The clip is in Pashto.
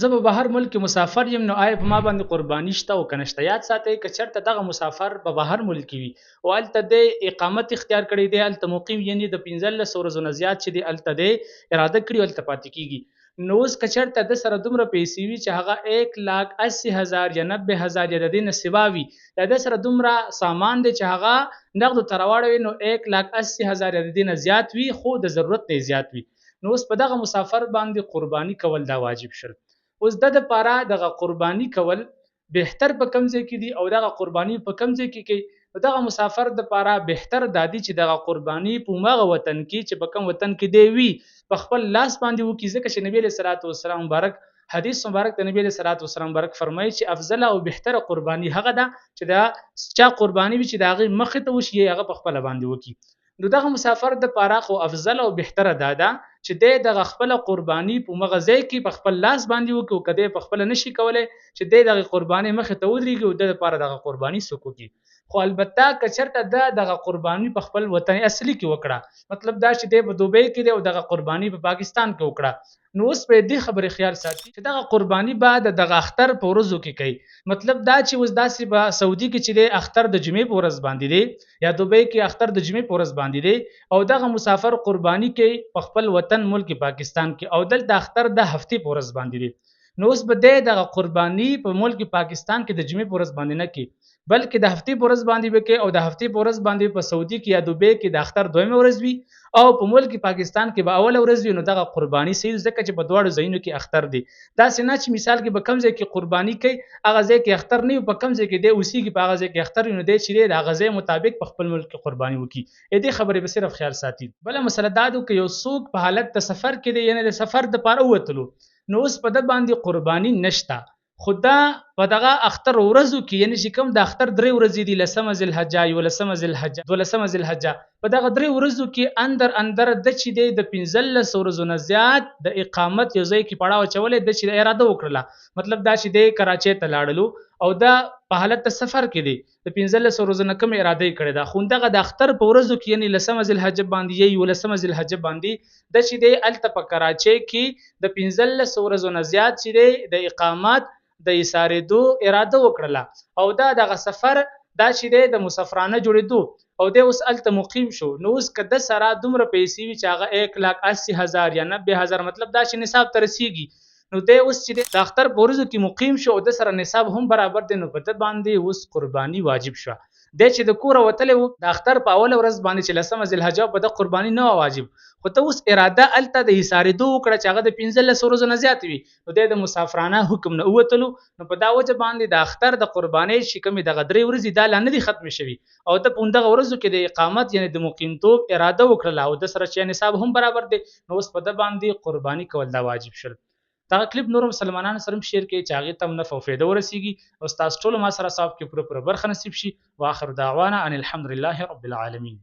زه به بهر ملک کې مسافر یم، نو آیا په ما باندې قرباني شته او که نشته؟ یاد ساتئ که چېرته دغه مسافر په بهر ملک کې وي او هلته دی اقامت اختیار کړی دی، هلته مقیم یعنې د 15 ورځو نه زیات چې دی هلته دی اراده کړي هلته پاتې کېږي. نو اوس که چېرته د سره دومره پیسې وي چې هغه 1,80,000 یا 90,000 یا د دې نه سوا وي، یا د سره دومره سامان دی چې هغه نغدو ته راواړوي، نو 1,80,000 یا د دې نه زیات وي خو د ضرورت نه زیات وي، نو اوس په دغه مسافر باندې قرباني کول دا واجب شل. اوس د لپاره دغه قرباني کول بهتر په کوم ځای کې دي او دغه قرباني په کوم ځای کې کوي؟ دغه مسافر د لپاره بهتر دادی چې دغه قرباني په مغه وطن کې چې په کوم وطن کې دی وي په خپل لاس باندې وکړي، ځکه چې نبی علیه الصلاۃ والسلام مبارک حدیث مبارک د نبی علیه الصلاۃ والسلام مبارک فرمایي چې افضل او بهتره قرباني هغه ده چې دا چا قرباني وي چې د هغې مخې ته وشي هغه په خپله باندې وکړي. نو دغه مسافر د پاره خو افضل او بهتره داده چې دی دغه خپل قرباني په مغه ځای کې په خپل لاس باندې وکړي، او کدی په خپل نشي کولای چې دی دغه قرباني مخې ته ودرېږي او د لپاره دغه قرباني څوک وکړي. خو البته که چېرته دغه قرباني په خپل وطن اصلي کې وکړه، مطلب دا چې دی په دوبۍ کې دی او دغه قرباني په پاکستان کې وکړه، نو اوس په دې خبرې خیال ساتي چې دغه قرباني بعد دغه اختر په ورځو کې کوي. مطلب دا چې اوس داسې په سعودي کې چې دی اختر د جمعې په ورځ باندې دی یا دوبۍ کې اختر د جمعې په ورځ باندې دی او دغه مسافر قرباني کوي په خپل وطن ملک پاکستان کې او دلته اختر د هفتې په ورځ باندې دی، نو اوس به دی دغه قرباني په ملک پاکستان کې د جمعې په ورځ باندې نه کوي بلکې د هفتې په ورځ باندې به کوي، او د هفتې په ورځ باندې په سعودي کې یا دوبۍ کې د اختر دویمه ورځ وي او په ملک پاکستان کې به اوله ورځ وي، نو دغه قرباني صحیح ځکه چې په دواړو ځایونو کې اختر دی. داسې نه چې مثال کې به کوم ځای کې قرباني کوي هغه ځای کې اختر نه وي، په کوم ځای کې دی اوسېږي په هغه ځای کې اختر وي، نو دی چې دی د هغه ځای مطابق په خپل ملک کې قرباني وکړي. دې خبرې به صرف خیال ساتي. بله مسله دا ده که یو څوک په حالت د سفر کې دی یعنې د سفر دپاره ووتلو، نو اوس په ده باندې قرباني نشته، خو دا په دغه اختر ورځو کې یعنې چې کوم د اختر 3 ورځې دي 10مه ذوالحجه 11مه ذوالحجه 12مه ذوالحجه، په دغه 3 ورځو کې اندر د چې دی د 15 ورځو نه زیات د اقامت یو ځای کې پړاو اچولی د چې اراده وکړله، مطلب دا چې دی کراچۍ ته لاړلو او دا په حالت د سفر کې دی د 15 ورځو نه کوم اراده یې کړې ده، خو دغه د اختر په ورځو کې یعنې 10مه ذوالحجه باندې یا 11مه ذوالحجه باندې د چې دی هلته په کراچۍ کې د 15 ورځو نه زیات چې دی د اقامت د ایسارېدو اراده وکړله او دا دغه سفر دا چې دی د مسافرانه جوړېدو او دی اوس هلته مقیم شو، نو اوس که د سره دومره پیسې وي چې هغه 1,80,000 یا 90,000 مطلب دا چې نصاب ته رسېږي، نو دی اوس چې دی د اختر په ورځو کې مقیم شو او د سره نصاب هم برابر دی، نو په ده باندې اوس قرباني واجب شوه. دی چې د کوره وتلی و د اختر په اوله ورځ باندې چې 10مه ذوالحجه په ده قرباني نه وه واجب، خو ته اوس اراده هلته د ایسارېدو وکړه چې هغه د 15 ورځو نه زیات وي، نو دی د مسافرانه حکم نه ووتلو، نو په دا وجه باندې د اختر د قربانۍ چې کومې دغه 3 ورځې دا لا نه دي ختمې شوي او ده په همدغه ورځو کې د اقامت یعنې د مقیمتوب اراده وکړله او د سره چې نصاب هم برابر دی، نو اوس په ده باندې قرباني کول دا واجب شول. دغه کلیپ نورو مسلمانانو سره هم شیر کړئ چې هغې ته هم نفع او فایده ورسیږي او ستاسو ټولو ما سره ثواب کې پوره برخه نصیب شي. واخر دعوانا ان الحمد لله رب العالمین.